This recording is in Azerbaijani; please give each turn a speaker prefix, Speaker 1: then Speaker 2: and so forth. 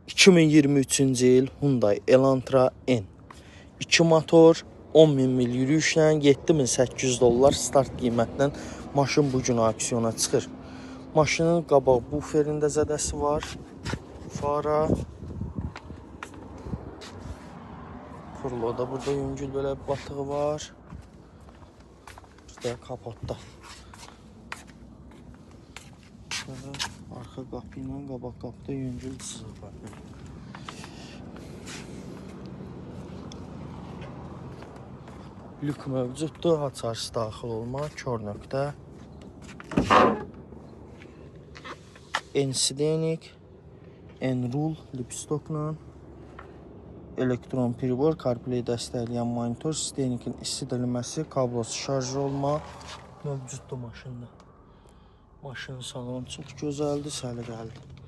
Speaker 1: 2023-cü il Hyundai Elantra N. 2 motor, 10.000 mil yürüyüşlə $7.800 start qiymətlə maşın bu gün aksiyona çıxır. Maşının qabaq buferində zədəsi var. Fara. Kurloda burada yüngül belə bir batığı var. Bir də kapotda. Arxa qapı ilə qabaq qapıda yüngül sızıq var. Lük mövcuddur, açarsı daxil olma, kör nöqtə. N-Sidenik, N-Rul, lipstokla. Elektron pribor, CarPlay dəstəkləyən monitor, Sidenikin issidilməsi, kablosu şarj olma mövcuddur maşında. Maşının salonu çox gözəldir, səliqəlidir.